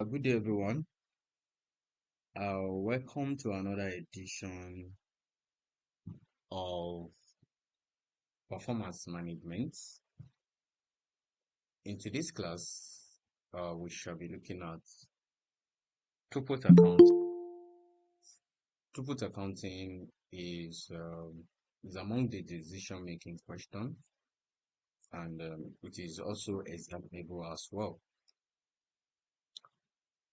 Good day, everyone. Welcome to another edition of Performance Management. In today's class, we shall be looking at throughput accounting. Throughput accounting is among the decision-making question, and it is also examinable as well.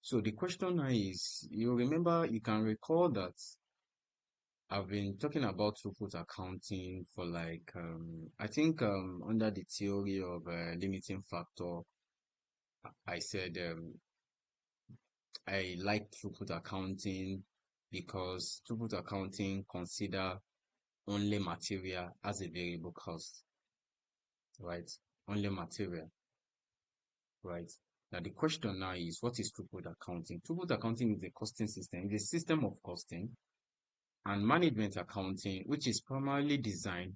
So the question now is, you can recall that I've been talking about throughput accounting for I think under the theory of limiting factor, I said I like throughput accounting because throughput accounting consider only material as a variable cost, right? Only material, right? Now the question now is, what is throughput accounting? Throughput accounting is a costing system. It's a system of costing and management accounting, which is primarily designed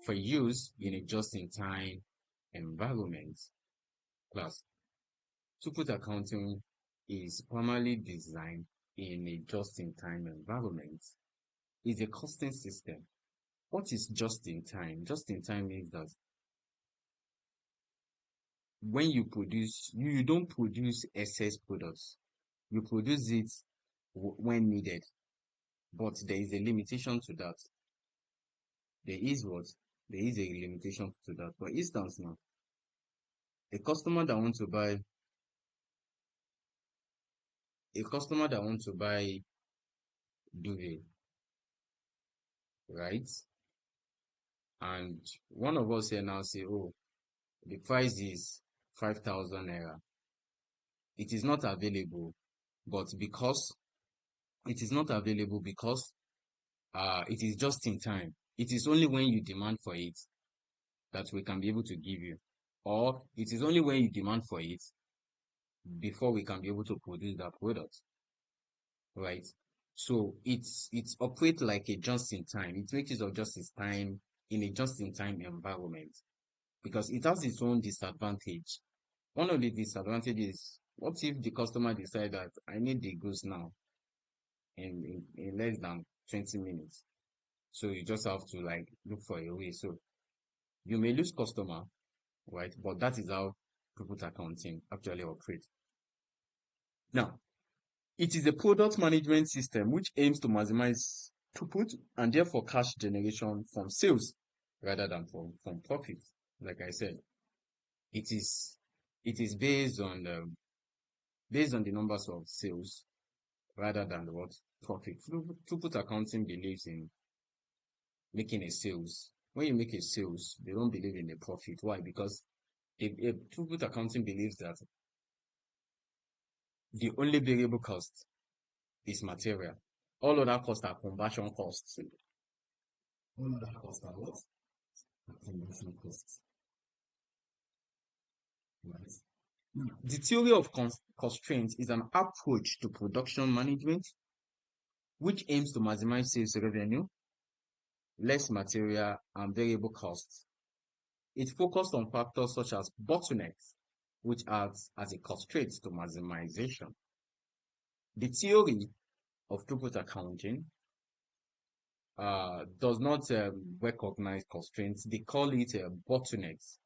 for use in a just-in-time environment. Plus, throughput accounting is primarily designed in a just-in-time environment. It's a costing system. What is just-in-time? Just-in-time means that when you produce, you don't produce excess products. You produce it when needed, but there is a limitation to that. There is what? There is a limitation to that. For instance, now, a customer that wants to buy duvet, right? And one of us here now say, oh, the price is 5,000 naira. It is not available, but because it is not available because it is just in time. It is only when you demand for it that we can be able to give you, or it is only when you demand for it before we can be able to produce that product, right? So it's operate like a just in time. It makes use of just in time in a just in time environment because it has its own disadvantage. One of the disadvantages, what if the customer decide that I need the goods now in less than 20 minutes? So you just have to like look for a way. So you may lose customer, right? But that is how throughput accounting actually operates. Now, it is a product management system which aims to maximize throughput and therefore cash generation from sales rather than from profit. Like I said, it is based on the numbers of sales rather than what profit. Throughput accounting believes in making a sales. When you make a sales, they don't believe in the profit. Why? Because throughput accounting believes that the only variable cost is material. All other costs are conversion costs. All other costs are what? Conversion costs. Right. The theory of constraints is an approach to production management which aims to maximize sales revenue, less material, and variable costs. It focused on factors such as bottlenecks, which acts as a constraint to maximization. The theory of throughput accounting does not recognize constraints. They call it bottlenecks.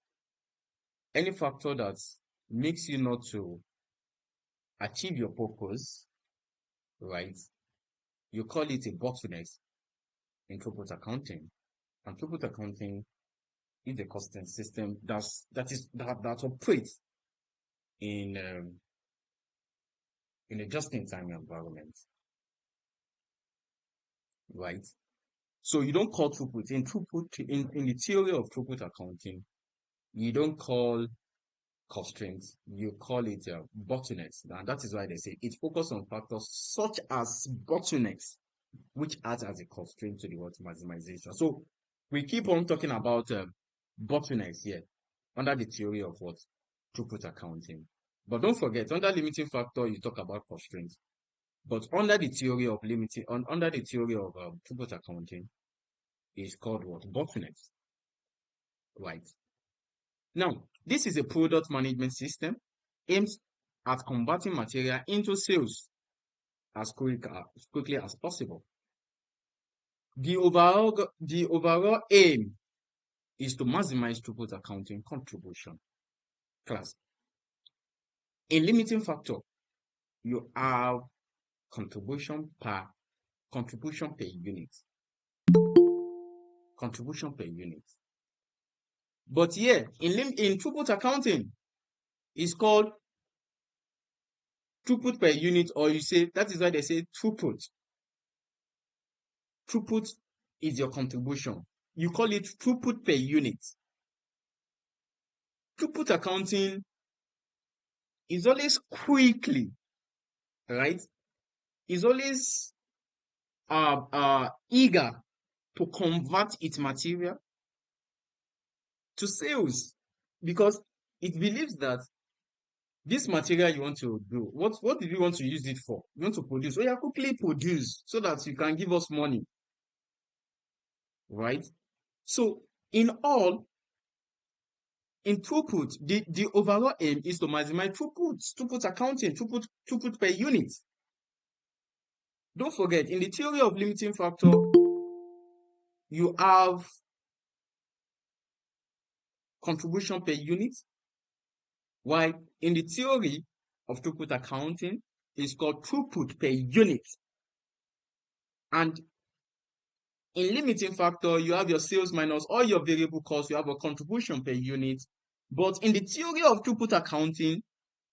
Any factor that makes you not to achieve your purpose, right? You call it a bottleneck in throughput accounting. And throughput accounting is a costing system that operates in a just-in-time environment, right? So you don't call throughput in the theory of throughput accounting. You don't call constraints, you call it bottlenecks, and that is why they say it focuses on factors such as bottlenecks, which act as a constraint to the word maximization. So we keep on talking about bottlenecks here under the theory of what throughput accounting. But don't forget, under limiting factor, you talk about constraints. But under the theory of throughput accounting, is called what? Bottlenecks, right? Now, this is a product management system aimed at converting material into sales as quickly as possible. The overall aim is to maximize throughput accounting contribution. Class. In limiting factor, you have contribution per unit. Contribution per unit. But here, in throughput accounting, it's called throughput per unit, or you say, that is why they say throughput. Throughput is your contribution. You call it throughput per unit. Throughput accounting is always quickly, right? Is always eager to convert its material to sales, because it believes that this material you want to do, what did you want to use it for? You want to produce. Oh, yeah, quickly produce so that you can give us money, right? So in throughput, the overall aim is to maximize throughput accounting, throughput per unit. Don't forget, in the theory of limiting factor, you have contribution per unit, while in the theory of throughput accounting, it's called throughput per unit. And in limiting factor, you have your sales minus all your variable costs, you have a contribution per unit. But in the theory of throughput accounting,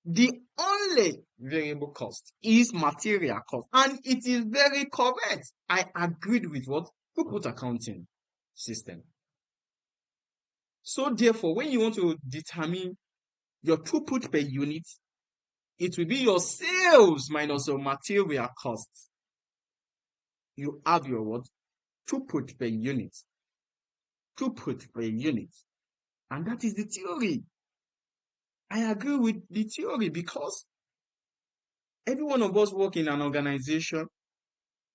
the only variable cost is material cost. And it is very correct. I agreed with what? Throughput accounting system. So therefore, when you want to determine your throughput per unit, it will be your sales minus your material costs. You have your what? Throughput per unit. Throughput per unit. And that is the theory. I agree with the theory because every one of us work in an organization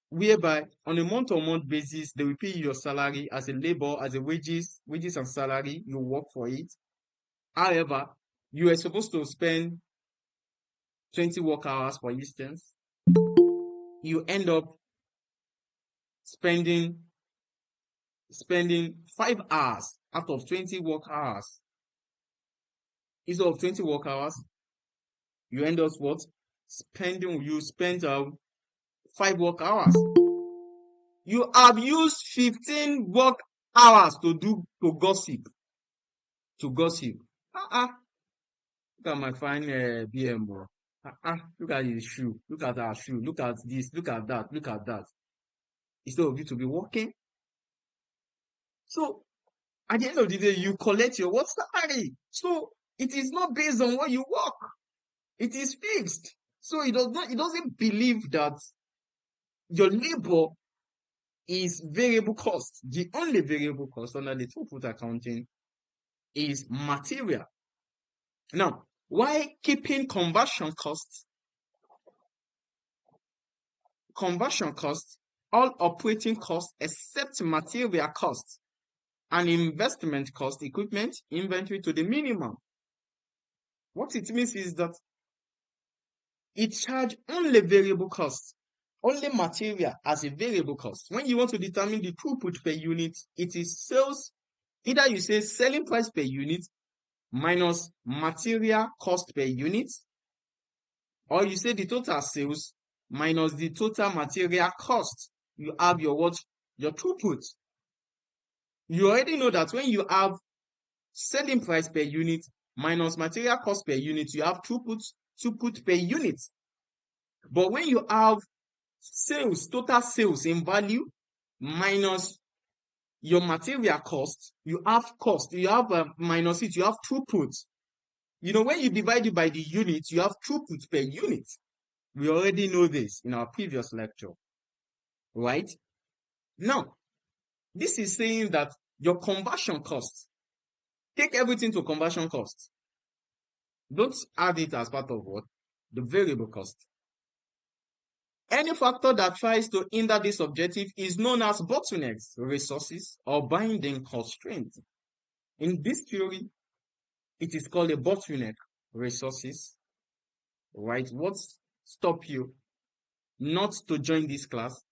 whereby on a month-on-month basis, they will pay you your salary as a labor, as a wages and salary, you work for it. However, you are supposed to spend 20 work hours, for instance. You end up spending 5 hours out of 20 work hours. Instead of 20 work hours, you end up what? You spend 5 work hours. You have used 15 work hours to gossip. Look at my fine BM, bro. Look at his shoe. Look at our shoe. Look at this. Look at that. Look at that. Instead of you to be working. So at the end of the day, you collect your what salary. So it is not based on what you work. It is fixed. So it doesn't believe that your labor is variable cost. The only variable cost under the throughput accounting is material. Now, why keeping conversion costs, all operating costs except material costs and investment cost, equipment, inventory to the minimum? What it means is that it charges only variable costs, only material as a variable cost. When you want to determine the throughput per unit, it is sales. Either you say selling price per unit minus material cost per unit, or you say the total sales minus the total material cost. You have your what? Your throughput. You already know that when you have selling price per unit minus material cost per unit, you have throughput per unit. But when you have sales, total sales in value minus your material cost, you have cost. You have minus it, you have throughput. You know, when you divide it by the unit, you have throughput per unit. We already know this in our previous lecture, right? Now, this is saying that your conversion cost, take everything to conversion cost. Don't add it as part of what? The variable cost. Any factor that tries to hinder this objective is known as bottlenecks, resources, or binding constraints. In this theory, it is called a bottleneck, resources, right? What stop you not to join this class,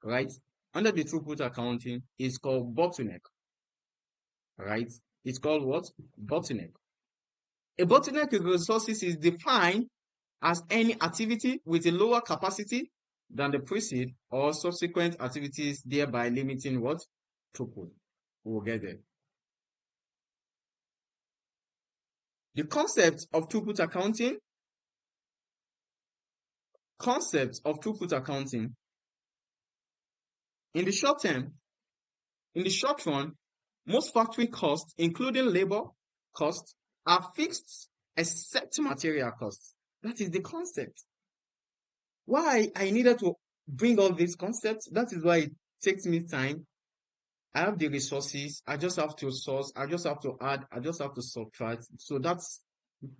right? Under the throughput accounting is called bottleneck, right? It's called what? Bottleneck. A bottleneck in resources is defined as any activity with a lower capacity than the preceding or subsequent activities, thereby limiting what? Throughput. We'll get there. The concept of throughput accounting in the short term, in the short run, most factory costs, including labor costs, are fixed except material costs. That is the concept. Why I needed to bring all these concepts, that is why it takes me time. I have the resources, I just have to source, I just have to add, I just have to subtract. So that's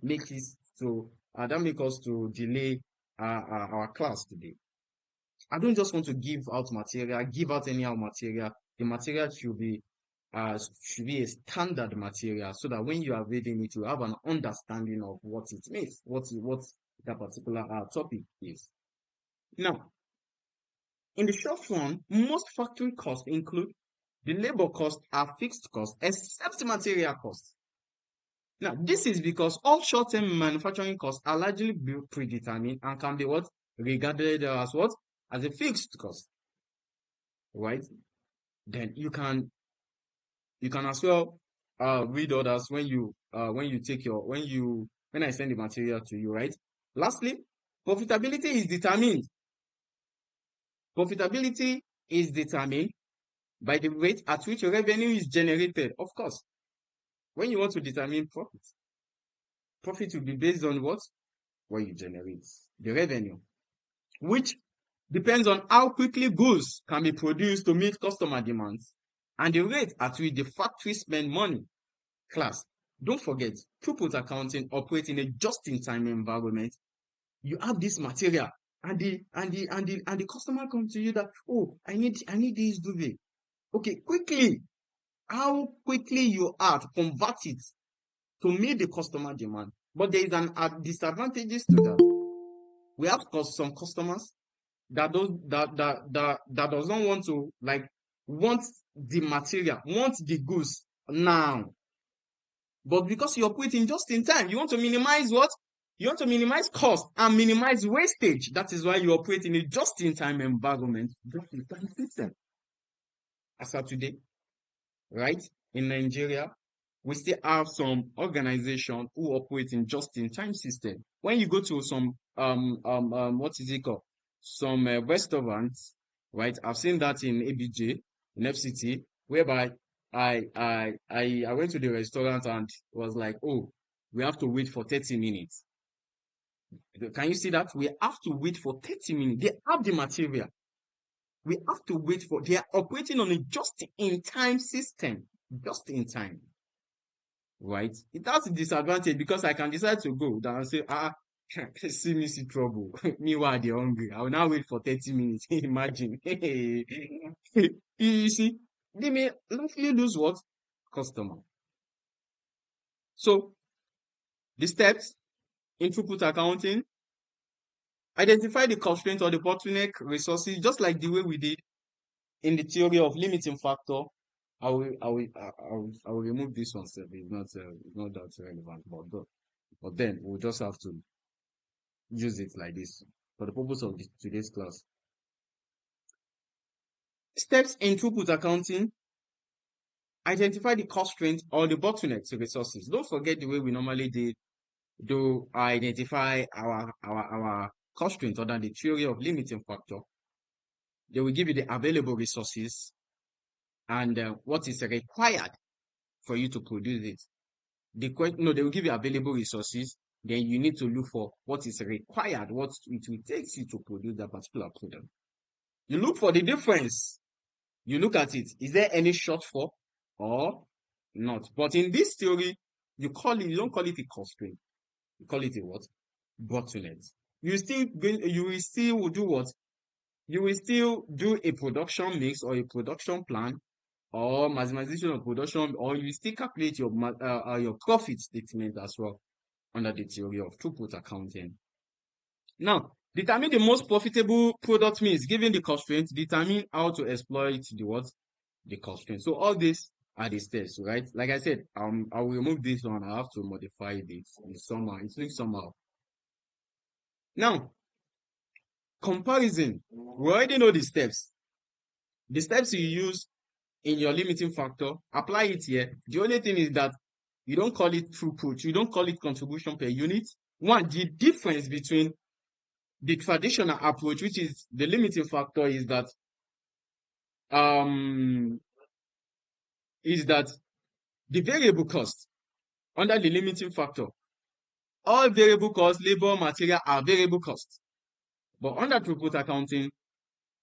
make it to that make us to delay our class today. I don't just want to give out material, give out anyhow material. The material should be a standard material so that when you are reading it, you have an understanding of what it means, what that particular topic is. Now, in the short run, most factory costs include the labor costs are fixed costs except material costs. Now, this is because all short-term manufacturing costs are largely predetermined and can be what? Regarded as what? As a fixed cost, right? Then you can as well read others when you take your when I send the material to you, right? Lastly, profitability is determined. Profitability is determined by the rate at which revenue is generated. Of course, when you want to determine profit will be based on what you generate, the revenue, which depends on how quickly goods can be produced to meet customer demands and the rate at which the factory spend money. Class, don't forget, throughput accounting operates in a just-in-time environment. You have this material and the customer comes to you that, oh, I need this duvet. Okay, quickly, how quickly you are to convert it to meet the customer demand. But there is an disadvantages to that. We have some customers that does not want to want the material, want the goods now. But because you're operating just in time, you want to minimize what? You want to minimize cost and minimize wastage. That is why you operate in a just in time environment. As of today, right? In Nigeria, we still have some organization who operate in just-in-time system. When you go to some what is it called? Some restaurants, right? I've seen that in ABJ, in FCT, whereby I went to the restaurant and was like, oh, we have to wait for 30 minutes. Can you see that? We have to wait for 30 minutes. They have the material. We have to wait for, they are operating on a just-in-time system. Just in time, right? It has a disadvantage because I can decide to go down and say, see me see trouble. Meanwhile, they're hungry. I will now wait for 30 minutes. Imagine. You see, they may likely lose what? Customer. So, the steps in throughput accounting, identify the constraint or the bottleneck resources, just like the way we did in the theory of limiting factor. I will remove this one. Sir. It's not that relevant, but then we'll just have to use it like this for the purpose of today's class. Steps in throughput accounting: identify the constraint or the bottleneck to resources. Don't forget the way we normally do identify our constraint under the theory of limiting factor. They will give you the available resources and what is required for you to produce it. They will give you available resources. Then you need to look for what is required, what it will take you to produce that particular product. You look for the difference. You look at it. Is there any shortfall or not? But in this theory, you don't call it a constraint. You call it a what? Bottleneck. You will still do what? You will still do a production mix or a production plan or maximization of production, or you still calculate your profit statement as well under the theory of throughput accounting. Now, determine the most profitable product mix given the constraint. Determine how to exploit the what? The constraint. So all these are the steps, right? Like I said, I will remove this one. I have to modify this in somehow. It looks somehow. Now, comparison. We already know the steps. The steps you use in your limiting factor, apply it here. The only thing is that you don't call it throughput. You don't call it contribution per unit. One, the difference between the traditional approach, which is the limiting factor, um is that the variable cost under the limiting factor, all variable costs, labor, material are variable costs. But under throughput accounting,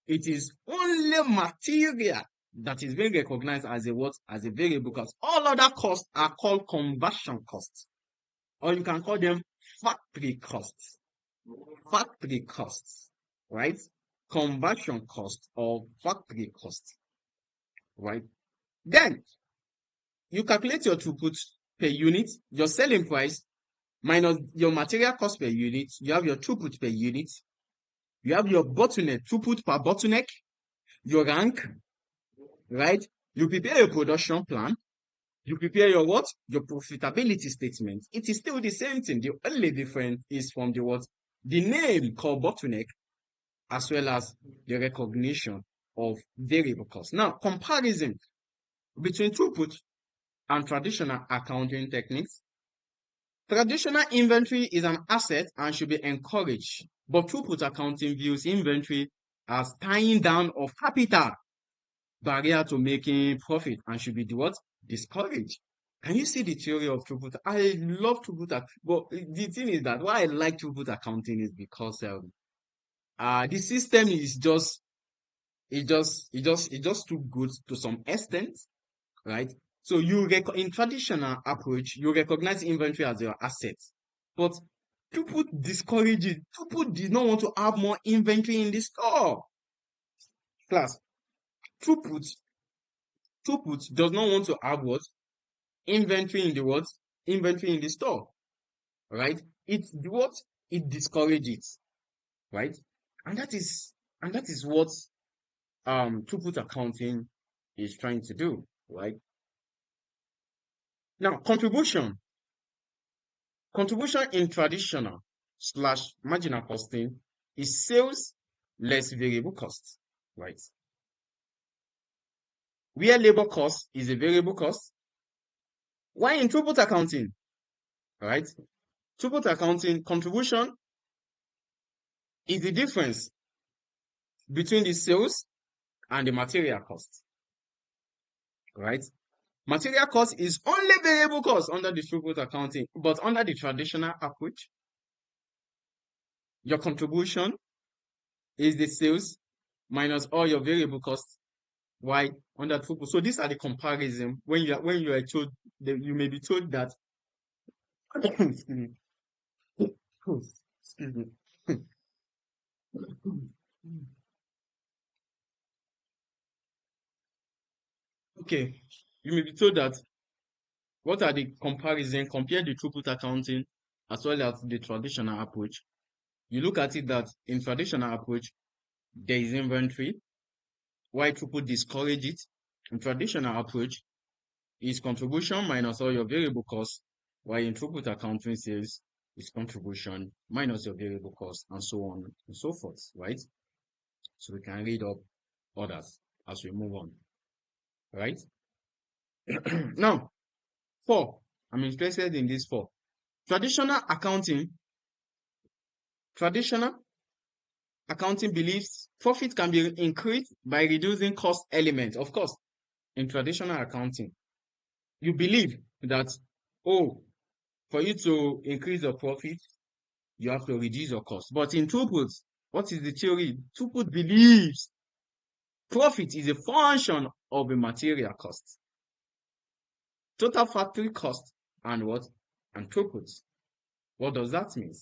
it is only material that is being recognized as a what? As a variable cost. All other costs are called conversion costs, or you can call them factory costs. Factory costs, right? Conversion cost or factory cost, right? Then you calculate your throughput per unit, your selling price minus your material cost per unit. You have your throughput per unit. You have your bottleneck, throughput per bottleneck, your rank, right? You prepare a production plan. You prepare your what? Your profitability statement. It is still the same thing. The only difference is from the what? The name called bottleneck, as well as the recognition of variable costs. Now, comparison between throughput and traditional accounting techniques. Traditional inventory is an asset and should be encouraged, but throughput accounting views inventory as tying down of capital, barrier to making profit, and should be what? Discouraged. Can you see the theory of throughput? I love throughput, but the thing is that why I like throughput accounting is because the system is just it's just too good to some extent, right? So in traditional approach, you recognize inventory as your asset, but people discourage it. People did not want to have more inventory in the store. Class, throughput, throughput does not want to have what? Inventory in the what? Inventory in the store, right? It's what? It discourages, right? And that is what throughput accounting is trying to do, right? Now, contribution in traditional slash marginal costing is sales less variable costs, right? Where labor cost is a variable cost. Why in throughput accounting, right? Throughput accounting contribution is the difference between the sales and the material cost, right? Material cost is only variable cost under the throughput accounting, but under the traditional approach, your contribution is the sales minus all your variable costs. Why under throughput? So these are the comparison when you are told that you may be told that excuse me. Excuse me. Okay, you may be told that what are the comparison compare the throughput accounting as well as the traditional approach. You look at it that in traditional approach there is inventory, why throughput discourage it. In traditional approach is contribution minus all your variable costs, while in throughput accounting says is contribution minus your variable costs, and so on and so forth, right? So we can read up others as we move on, right? Now, four. I'm interested in this four. Traditional accounting, traditional accounting believes profit can be increased by reducing cost elements. Of course, in traditional accounting, you believe that, oh, for you to increase your profit, you have to reduce your cost. But in throughput, what is the theory? Throughput believes profit is a function of the material cost, total factory cost, and what? And throughput. What does that mean?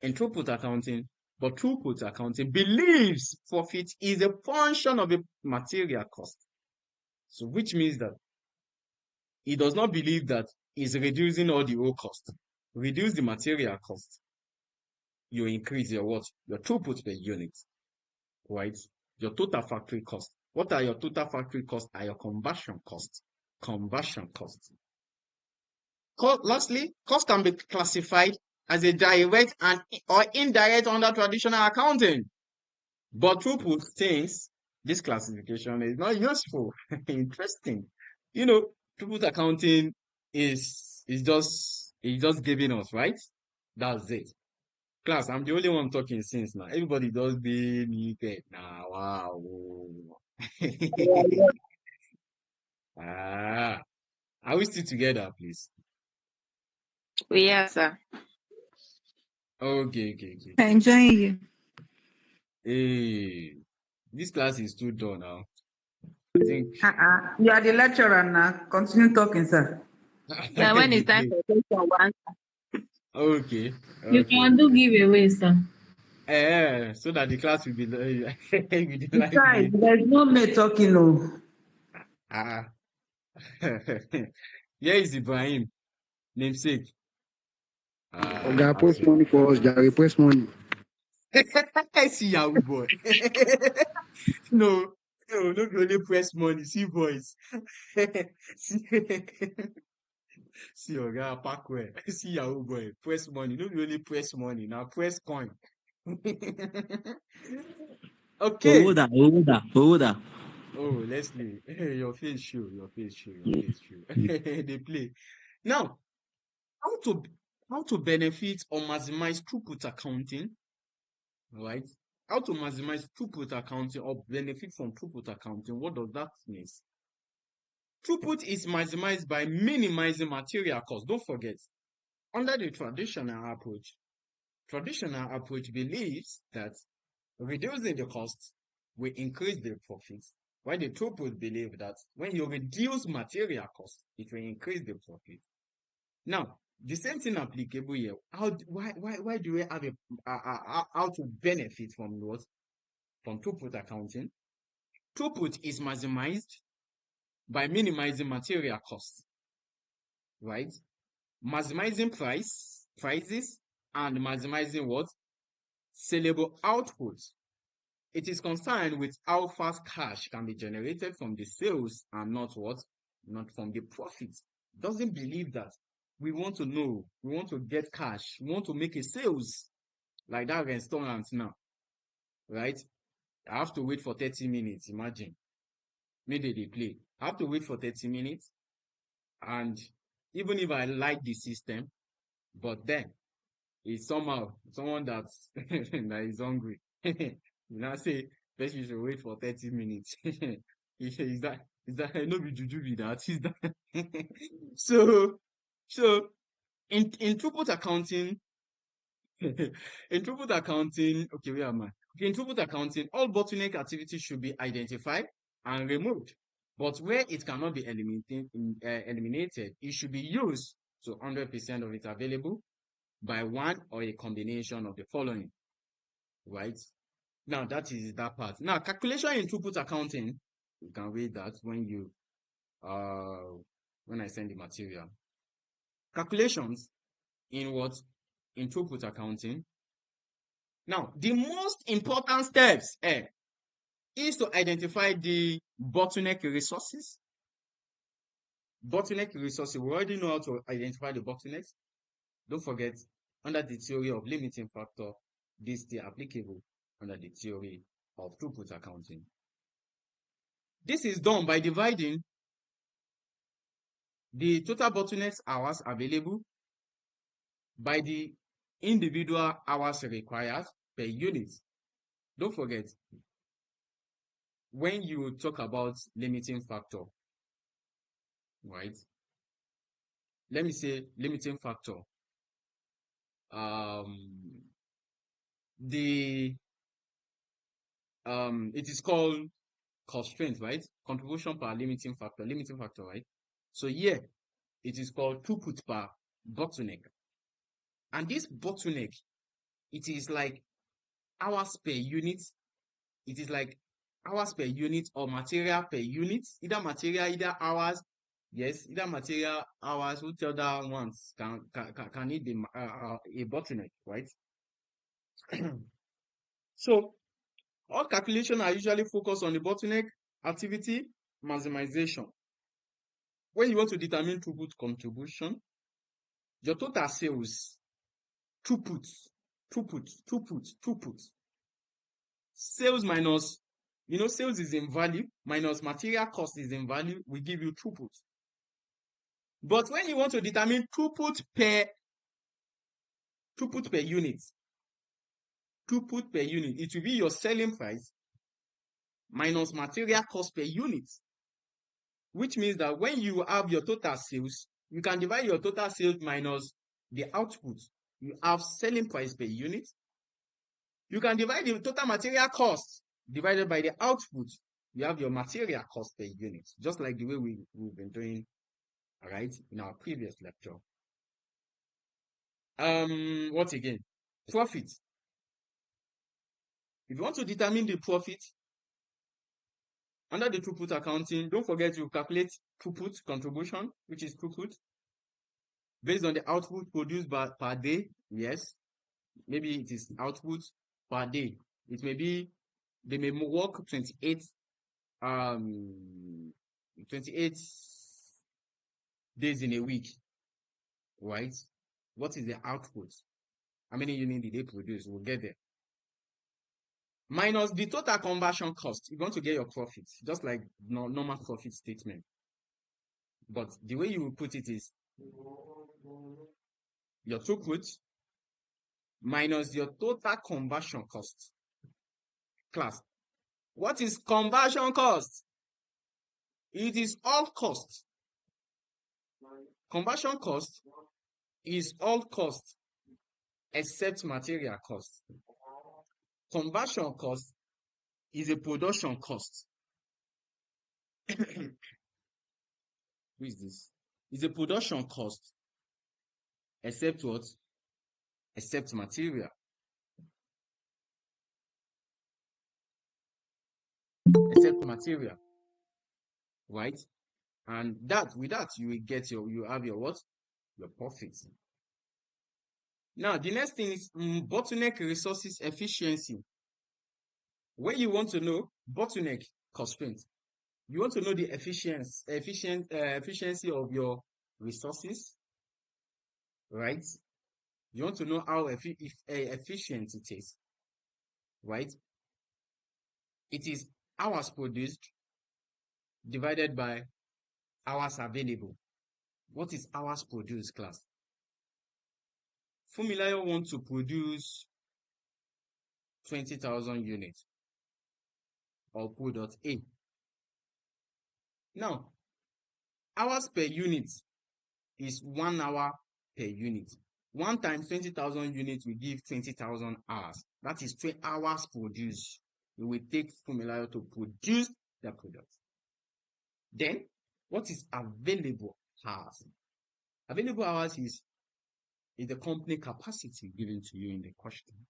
In throughput accounting, but throughput accounting believes profit is a function of a material cost. So which means that it does not believe that it's reducing all the old cost. Reduce the material cost. you increase your what? Your throughput per unit, right? Your total factory cost. What are your total factory costs? Are your conversion costs. Conversion costs. Lastly, cost can be classified as a direct and or indirect under traditional accounting. But throughput thinks this classification is not useful. Interesting. You know, throughput accounting is just giving us, right? That's it. Class, I'm the only one talking since now. Everybody does the needed now. Wow. Ah, are we still together, please? Yes, sir. Okay, okay, okay, okay. Enjoying you. Hey, this class is too dull now. I think You are the lecturer now. Continue talking, sir. Now, when they it's time play. for question one, Okay, You okay, can do okay. giveaway, sir. So that the class will be will be Besides, lively. there's no me talking, no. Ah, here is Ibrahim, namesake. Oga, press Absolutely. money for us, Jerry. Press money. I see Yahoo boy. No, no, no, be only press money. See voice. See, see Oga Parkway. See Yahoo boy. Press money. No, be only press money. Now press coin. Okay. Hold. Oh, Leslie, your face show, your face show, your face show. They play. Now, how to how to benefit or maximize throughput accounting, right? How to maximize throughput accounting or benefit from throughput accounting? What does that mean? Throughput is maximized by minimizing material cost. Don't forget, under the traditional approach believes that reducing the cost will increase the profits, while the throughput believe that when you reduce material cost, it will increase the profit. Now, the same thing applicable here. Why do we have how to benefit from what? From throughput accounting? Throughput is maximized by minimizing material costs, right? Maximizing prices, and maximizing what? Sellable output. It is concerned with how fast cash can be generated from the sales and not what? Not from the profit. Doesn't believe that. We want to know, we want to get cash, we want to make a sales like that restaurant now, right? I have to wait for 30 minutes. Imagine. Maybe they play. I have to wait for 30 minutes. And even if I like the system, but then it's somehow someone that's that is hungry. You now say first you should wait for 30 minutes. Is that no be juju be that? Is that so so in throughput accounting in throughput accounting, okay, where am I? Okay, in throughput accounting, all bottleneck activities should be identified and removed. But where it cannot be eliminated, it should be used to 100% of it available by one or a combination of the following, right? Now, that is that part. Now, calculation in throughput accounting, you can read that when I send the material. Calculations in what? In throughput accounting. Now, the most important steps is to identify the bottleneck resources. Bottleneck resources, we already know how to identify the bottlenecks. Don't forget, under the theory of limiting factor, this is still applicable under the theory of throughput accounting. This is done by dividing the total bottlenecks hours available by the individual hours required per unit. Don't forget, when you talk about limiting factor, right? Let me say limiting factor. The it is called constraint, right? Contribution per limiting factor, right? So here it is called throughput per bottleneck. And this bottleneck, it is like hours per unit. It is like hours per unit or material per unit. Either material, either hours. Yes, either material, hours, whichever ones can need a bottleneck, right? So all calculations are usually focused on the bottleneck activity maximization. When you want to determine throughput contribution, your total sales, throughput. Sales minus, sales is in value, minus material cost is in value, we give you throughput. But when you want to determine throughput per unit, it will be your selling price minus material cost per unit. Which means that when you have your total sales, you can divide your total sales minus the output. You have selling price per unit. You can divide the total material cost divided by the output. You have your material cost per unit, just like the way we've been doing, right, in our previous lecture. What again? Profit. If you want to determine the profit under the throughput accounting, don't forget to calculate throughput contribution, which is throughput based on the output produced per day. Yes, maybe it is output per day. It may be they may work 28 days in a week, right? What is the output? How many units did they produce? We'll get there. Minus the total conversion cost. You're going to get your profit, just like normal profit statement. But the way you will put it is your throughput minus your total conversion cost. Class, what is conversion cost? It is all cost. Conversion cost is all cost except material cost. Conversion cost is a production cost. Who is this? It's a production cost except what? Except material. Except material. Right? And with that you will get you have your what? Your profits. Now the next thing is bottleneck resources efficiency. When you want to know bottleneck constraint, you want to know the efficiency of your resources, right? You want to know how efficient it is, right? It is hours produced divided by hours available. What is hours produced, class? Fumilayo wants to produce 20,000 units of product A. Now, hours per unit is 1 hour per unit. 1 times 20,000 units will give 20,000 hours. That is 3 hours produced. It will take Fumilayo to produce the product. Then, what is available hours? Available hours is the company capacity given to you in the question.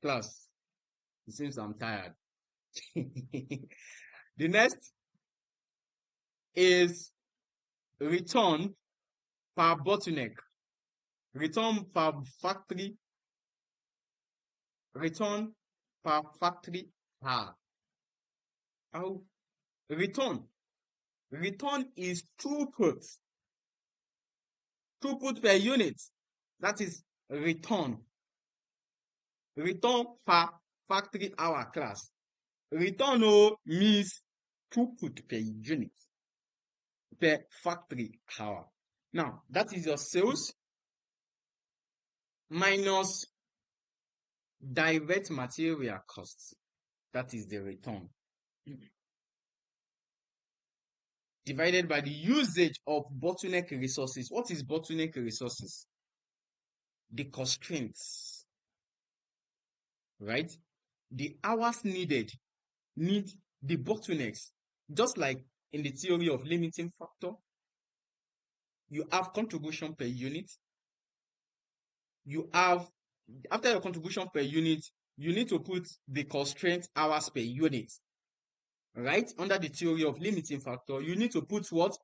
Class, it seems I'm tired. The next is return per bottleneck. Return per factory. Return per factory hour. How? Return. Return is throughput. Throughput per unit. That is return. Return per factory hour, class. Return means throughput per unit, per factory hour. Now, that is your sales minus direct material costs. That is the return. Divided by the usage of bottleneck resources. What is bottleneck resources? The constraints, right? The hours needed need the bottlenecks. Just like in the theory of limiting factor, you have contribution per unit. You have, after your contribution per unit, you need to put the constraint hours per unit. Right? Under the theory of limiting factor, you need to put what?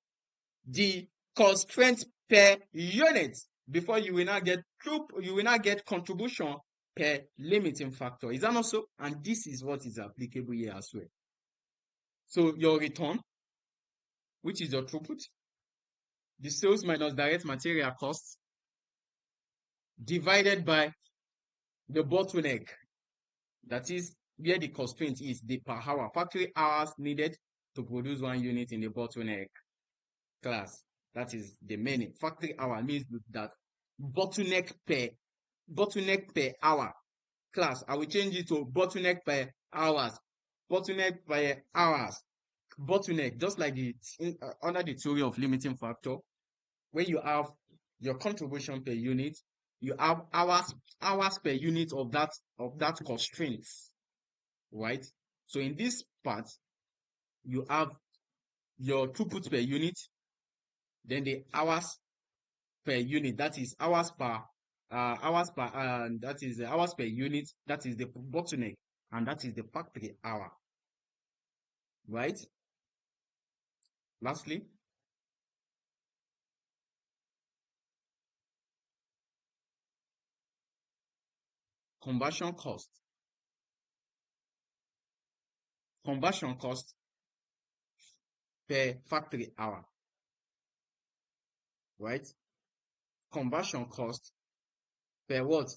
The constraint per unit. before you will not get contribution per limiting factor. Is that not so? And this is what is applicable here as well. So your return, which is your throughput, the sales minus direct material costs divided by the bottleneck, that is where the constraint is, the per hour, factory hours needed to produce 1 unit in the bottleneck class. That is the many. Factory hour means that bottleneck per hour class. I will change it to bottleneck per hours. Bottleneck per hours. Bottleneck, just like under the theory of limiting factor, when you have your contribution per unit, you have hours per unit of that constraint, right? So in this part, you have your throughput per unit, then the hours per unit, that is hours per hours per unit, that is the bottleneck, and that is the factory hour, right? Lastly, conversion cost. Conversion cost per factory hour, right? Conversion cost per what?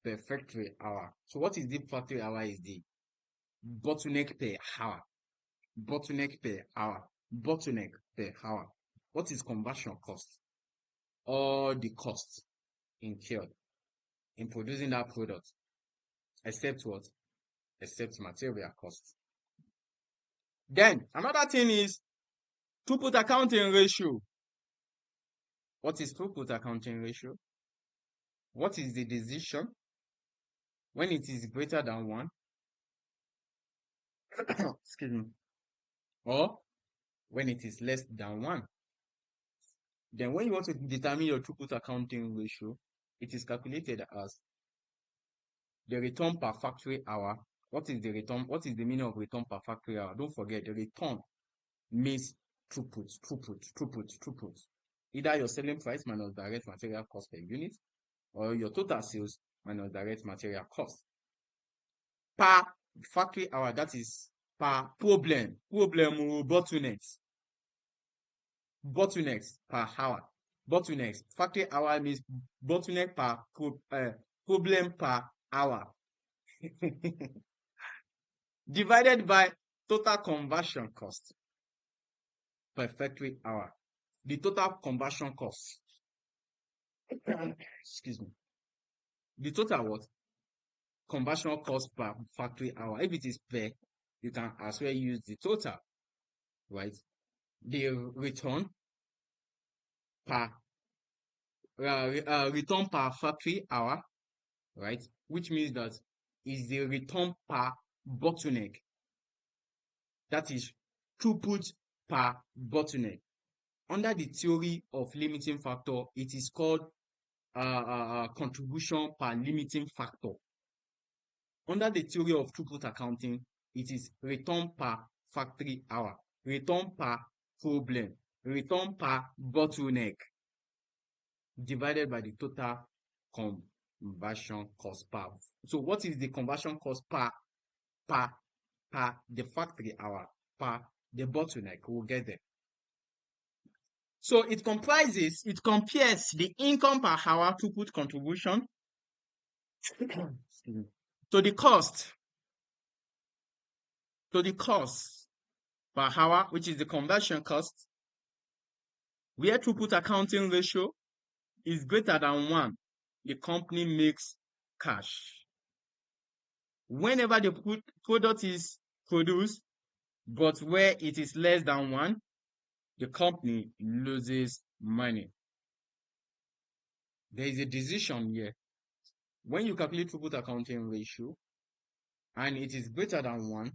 Per factory hour. So what is the factory hour? Is the bottleneck per hour. Bottleneck per hour. Bottleneck per hour. What is conversion cost? All the costs incurred in producing that product, except what? Except material costs. Then another thing is throughput accounting ratio. What is throughput accounting ratio? What is the decision when it is greater than 1? Excuse me. Or when it is less than 1. Then when you want to determine your throughput accounting ratio, it is calculated as the return per factory hour. What is the return? What is the meaning of return per factory hour? Don't forget, the return means throughput. Either your selling price minus direct material cost per unit, or your total sales minus direct material cost. Per factory hour, that is per bottlenecks per hour. Bottlenecks, factory hour means bottleneck per problem per hour. Divided by total conversion cost per factory hour. The total conversion cost. Excuse me. The total what? Conversion cost per factory hour. If it is per, you can as well use the total, right? The return per return per factory hour, right? Which means that is the return per bottleneck. That is throughput per bottleneck. Under the theory of limiting factor, it is called contribution per limiting factor. Under the theory of throughput accounting, it is return per factory hour, return per problem, return per bottleneck, divided by the total conversion cost per. So what is the conversion cost per the factory hour, per the bottleneck? We'll get there. So it compares the income per hour throughput contribution to the cost per hour, which is the conversion cost, where throughput accounting ratio is greater than 1, the company makes cash. Whenever the product is produced, but where it is less than 1, the company loses money. There is a decision here. When you calculate throughput accounting ratio and it is greater than 1,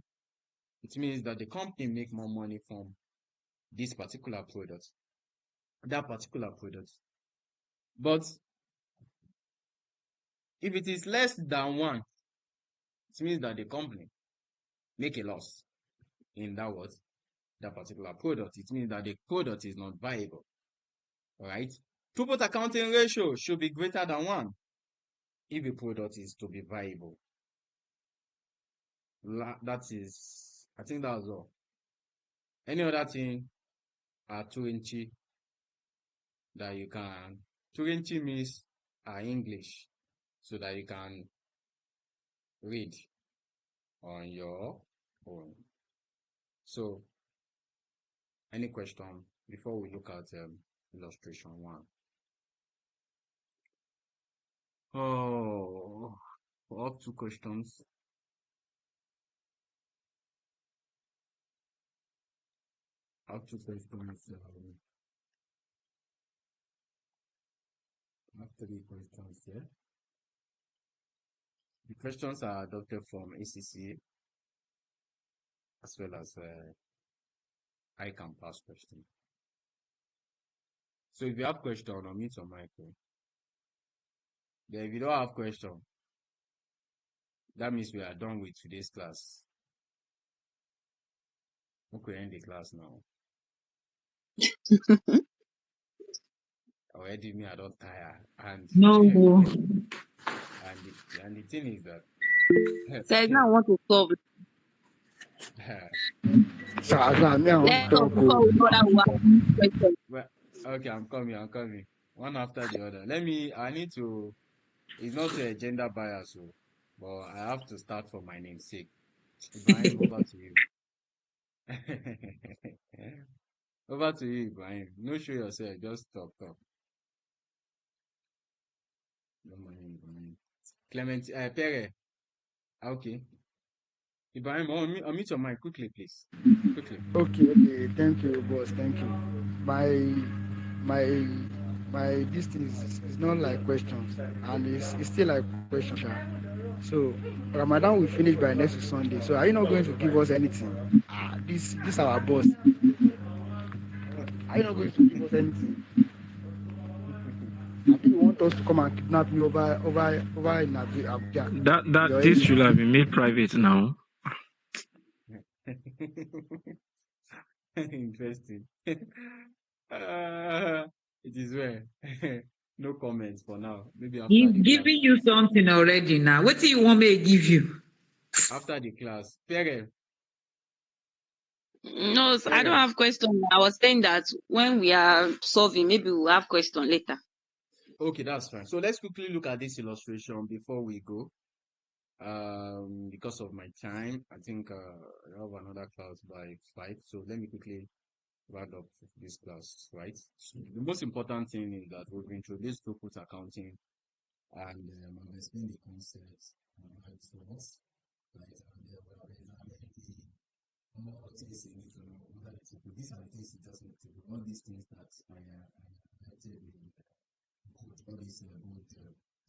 it means that the company make more money from this particular product, that particular product. But if it is less than 1, it means that the company make a loss in that particular product. It means that the product is not viable, right? Throughput accounting ratio should be greater than 1 if a product is to be viable. That is, I think that's all. Any other thing are 20 that you can. 20 means English, so that you can read on your own. So, any question before we look at illustration 1? Oh, up 2 questions. Up 2 questions. Up 3 questions here. The questions are adopted from ACC as well as I can pass question. So if you have question, unmute your mic. Then if you don't have question, that means we are done with today's class. Okay, end the class now. Already me, I don't tire. And No. and the thing is that Says now I want to solve it. Sir, me, I want Let's to solve talk. before we go that one question. well, okay, I'm coming. One after the other. I need to, it's not a gender bias, but I have to start for my name's sake. Ibrahim, over to you. Over to you, Ibrahim. No show yourself, just talk. Don't mind Ibrahim. Clement, Pere. Okay. Ibrahim, unmute your mic quickly, please. Quickly. Okay. Thank you, boss. Thank you. My this thing is not like questions, and it's still like questions. So Ramadan will finish by next Sunday. So are you not going to give us anything? This our boss. Are you not going to give us anything? I think you want us to come and kidnap me over in Abuja. This should have been made private now. Interesting. It is well. No comments for now. Maybe after He's the class. giving you something already now. What do you want me to give you? After the class. Pere. No, I don't have question. I was saying that when we are solving, maybe we'll have question later. Okay, that's fine. So let's quickly look at this illustration before we go. Because of my time, I think I have another class by 5. So let me quickly round up this class, right? So the most important thing is that we've introduced throughput accounting, and I've explained the concepts and how it works, right? And more things you need to know. These are the things you just need to do. All these things that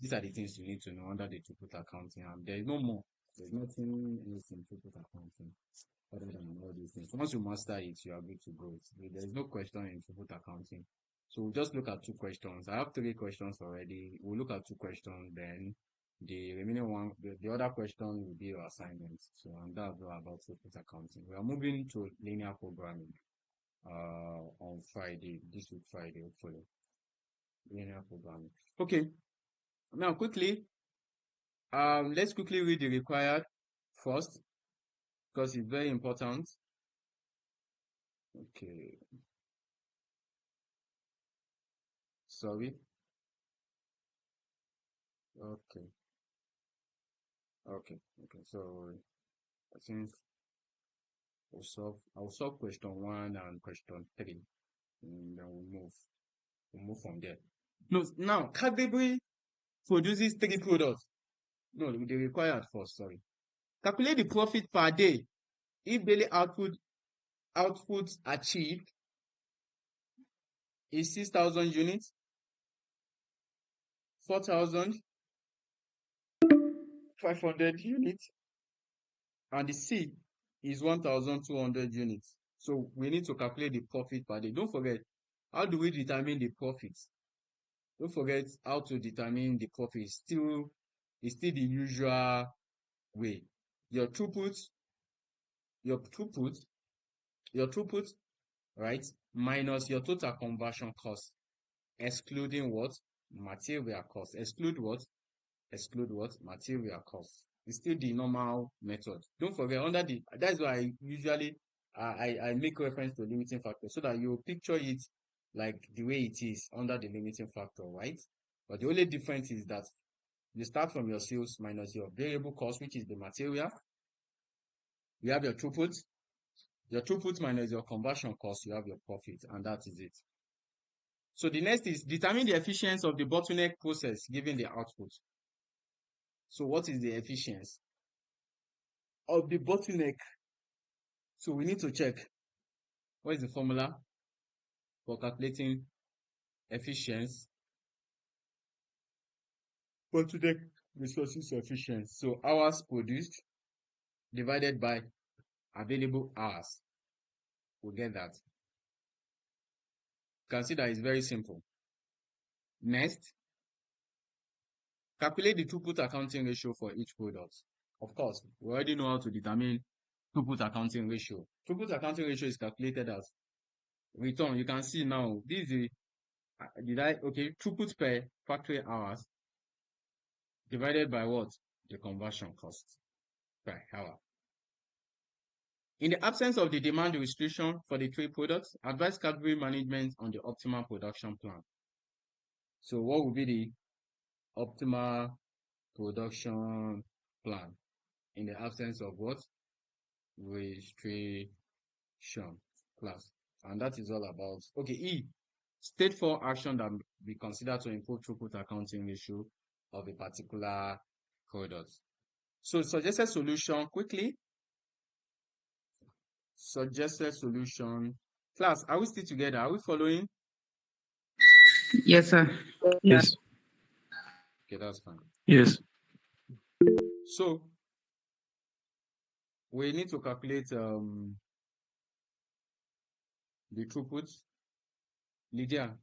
these are the things you need to know under the throughput accounting, and there is no more. There's nothing else in throughput accounting other than all these things. Once you master it, you are good to go. There is no question in throughput accounting. So we'll just look at 2 questions. I have 3 questions already. We'll look at 2 questions, then the remaining one, the other question will be your assignment. So, and that's all about throughput accounting. We are moving to linear programming on Friday, this week Friday, hopefully. Linear programming. Okay. Now quickly, let's quickly read the required first, because it's very important. Okay. Sorry. Okay. So I think I'll solve question 1 and question 3, and then we'll move from there. No, now Cadbury produces 3 products. No, the required first. Sorry. Calculate the profit per day if daily output achieved is 6,000 units, 4,500 units, and the C is 1,200 units. So we need to calculate the profit per day. Don't forget, how do we determine the profit? Don't forget how to determine the profit. It's still the usual way. Your throughput, right, minus your total conversion cost. excluding what? Material cost. Exclude what? Exclude what? Material cost. It's still the normal method. Don't forget, that's why I usually I make reference to limiting factor so that you picture it like the way it is under the limiting factor, right? But the only difference is that you start from your sales minus your variable cost, which is the material. You have your throughput. Your throughput minus your conversion cost, you have your profit, and that is it. So the next is determine the efficiency of the bottleneck process given the output. So what is the efficiency of the bottleneck? So we need to check what is the formula for calculating efficiency. Bottleneck resources efficiency. So hours produced divided by available hours. We'll get that. You can see that it's very simple. Next, calculate the throughput accounting ratio for each product. Of course, we already know how to determine throughput accounting ratio. Throughput accounting ratio is calculated as return. You can see now, this is throughput per factory hours divided by what? The conversion cost per hour. In the absence of the demand restriction for the three products, advise category management on the optimal production plan. So what will be the optimal production plan in the absence of what? Restriction class. And that is all about, okay, E, state 4 action that be considered to improve throughput accounting ratio of a particular product. So suggested solution quickly. Suggested solution. Class, are we still together? Are we following? Yes, sir. Yes. Okay, that's fine. Yes. So we need to calculate the throughput. Lydia.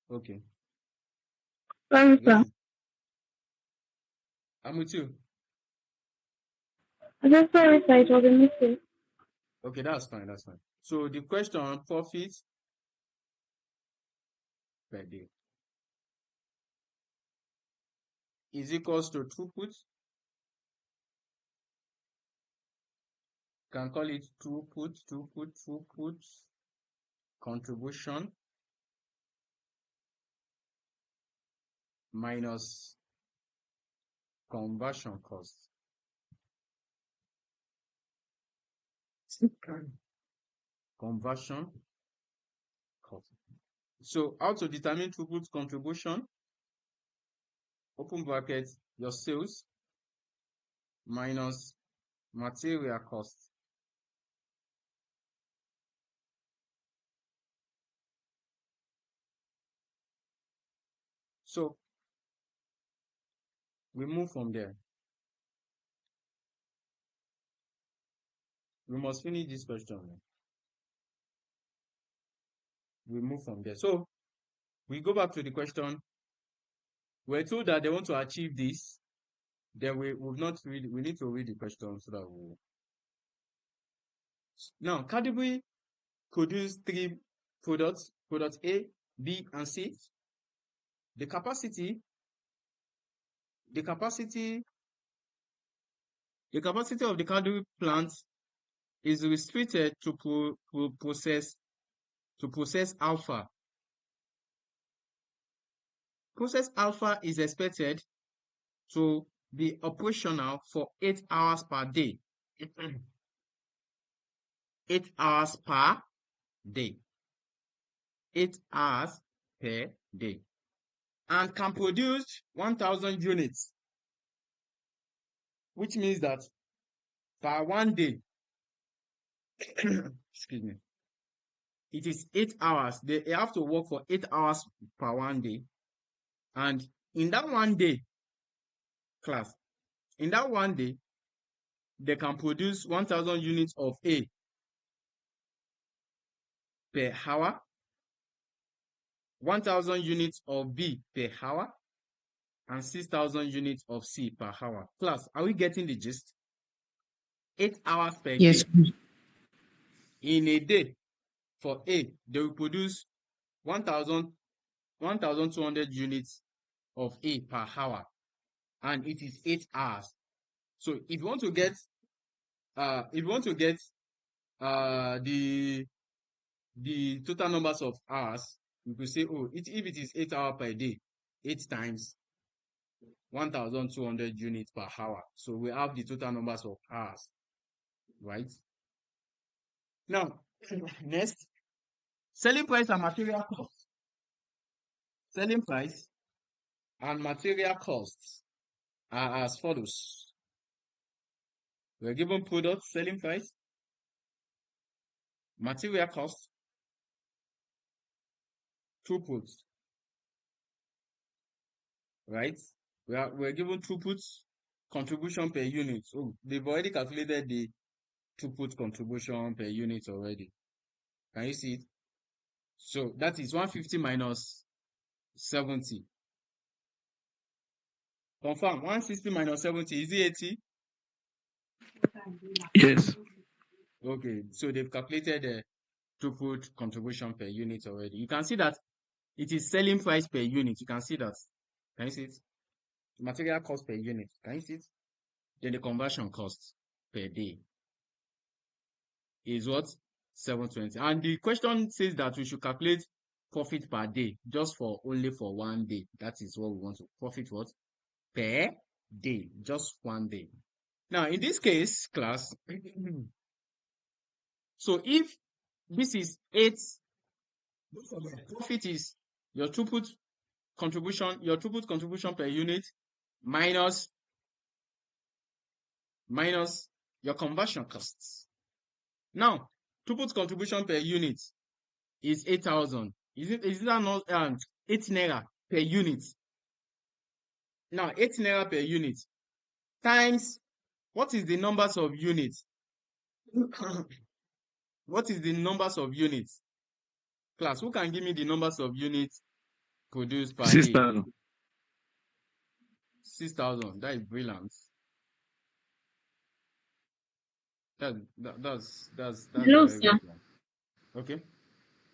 Okay. Sorry, sir. Yes. I'm with you. I said sorry, sir. It was a mistake. Okay, that's fine. So the question, profit per day is equals to throughput. Can call it throughput contribution minus conversion cost. Conversion cost. So how to determine throughput contribution? Open bracket, your sales minus material cost. So we move from there. We must finish this question. We move from there. So we go back to the question. We're told that they want to achieve this. Then we need to read the question so that we. Now, category produce 3 products, product A, B, and C. The capacity of the category plant is restricted to process alpha. Process alpha is expected to be operational for 8 hours per day. 8 hours per day. 8 hours per day. And can produce 1,000 units. Which means that per one day, excuse me, it is 8 hours. They have to work for 8 hours per one day. And in that one day, class, in that one day, they can produce 1,000 units of A per hour, 1,000 units of B per hour, and 6,000 units of C per hour. Class, are we getting the gist? 8 hours per Yes. day. In a day, For A, they will produce 1,200 units of A per hour, and it is 8 hours. So if you want to get the total numbers of hours, you could say, oh, if it is 8 hours per day, 8 times 1,200 units per hour. So we have the total numbers of hours, right? Now, next, selling price and material costs. Selling price and material costs are as follows. We're given product selling price, material cost, throughput, right? We're given throughput contribution per unit. So they've already calculated the throughput contribution per unit already. Can you see it? So that is 150 minus 70. Confirm. 160 minus 70, is it 80? Yes. Okay, so they've calculated the throughput contribution per unit already. You can see that it is selling price per unit. You can see that. Can you see it? Material cost per unit. Can you see it? Then the conversion cost per day is what? 720. And the question says that we should calculate profit per day just for only for 1 day. That is what we want to profit what? Per day, just 1 day. Now, in this case, class, so if this is 8, profit is your throughput contribution per unit minus your conversion costs. Now, throughput contribution per unit is 8,000. Is that not 8 naira per unit? Now, 8 naira per unit times what is the numbers of units? What is the numbers of units? Class, who can give me the numbers of units produced per day? 6,000. 6,000. That is brilliant. That's Hello, very sir. good. Okay.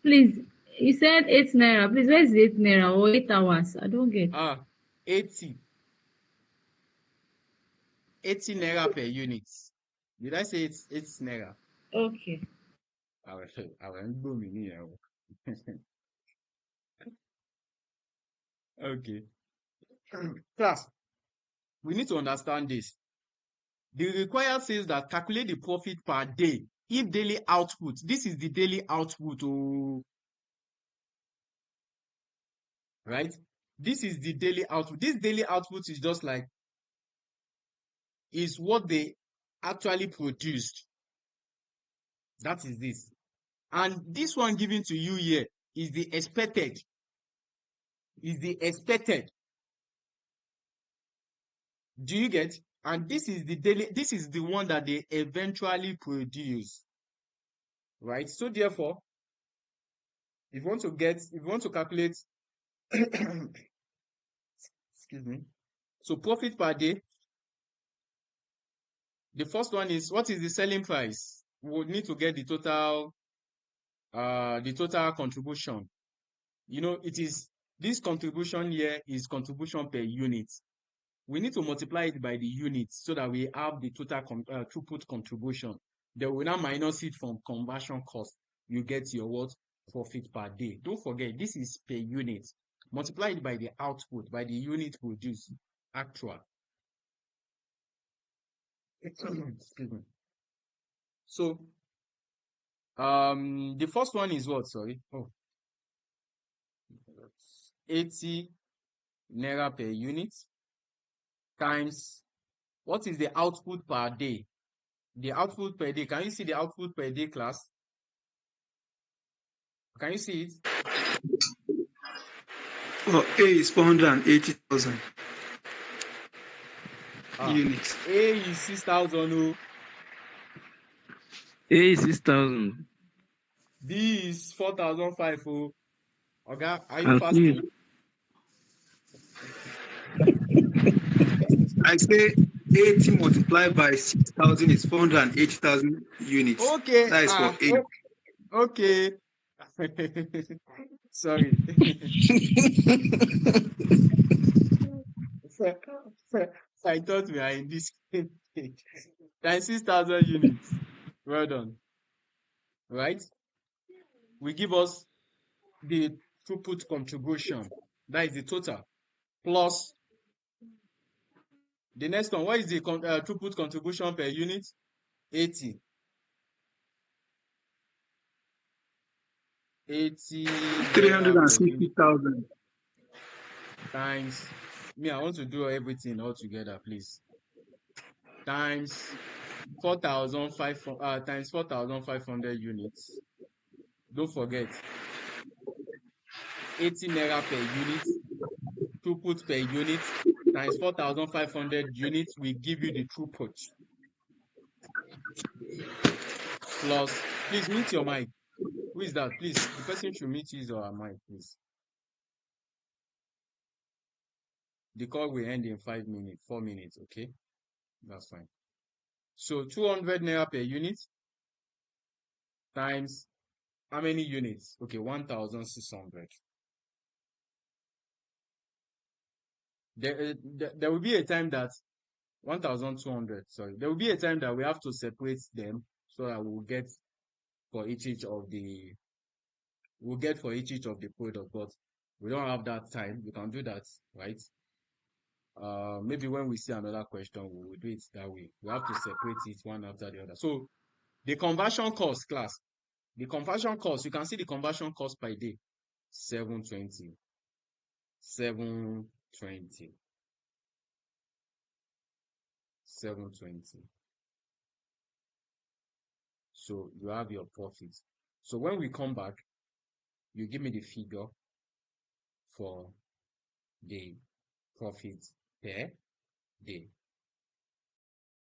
Please, you said 8 naira. Please, where is 8 naira or 8 hours? I don't get. 80 naira per unit. Did I say it's naira? Okay. I will go me here. Okay. Class, we need to understand this. The required says that calculate the profit per day if daily output. This is the daily output, right? This is the daily output. This daily output is just like is what they actually produced. That is this. And this one given to you here is the expected. Is the expected. Do you get? And this is the daily, this is the one that they eventually produce. Right? So therefore, if you want to calculate excuse me. So profit per day. The first one is what is the selling price? We would need to get the total contribution. You know, it is this contribution here is contribution per unit. We need to multiply it by the units so that we have the total throughput contribution. Then we now minus it from conversion cost. You get your what? Profit per day. Don't forget, this is per unit. Multiply it by the output, by the unit produced, actual. Excuse me. So, the first one is what? Sorry. 80 naira per unit times what is the output per day? The output per day. Can you see the output per day, class? Can you see it? Oh, A is 480,000 units. A is 6,000. A is 6,000. B is 4,500. Okay, are you I fasting? see. I say 80 multiplied by 6,000 is 480,000 units. Okay. That is for A. Okay. Sorry. I thought we are in this page. Times 6,000 units. Well done. Right? We give us the throughput contribution. That is the total. Plus the next one. What is the throughput contribution per unit? 80. 80 naira per unit 360,000. times. Me, I want to do everything all together, please. Times 4,500 times 4,500 units. Don't forget, 80 naira per unit, throughput per unit, times 4,500 units will give you the throughput. Plus, please mute your mic. Who is that? Please, the person should mute his or her mic, please. The call will end in 5 minutes, 4 minutes, okay? That's fine. So 200 naira per unit times how many units? Okay, 1,600. There will be a time that 1,200, sorry. There will be a time that we have to separate them so that we'll get for each of the product, but we don't have that time. We can do that, right? Maybe when we see another question, we will do it that way. We have to separate it one after the other. So the conversion cost, class, the conversion cost, you can see the conversion cost per day, 720. 720. 720. So you have your profit. So when we come back, you give me the figure for the profit per day.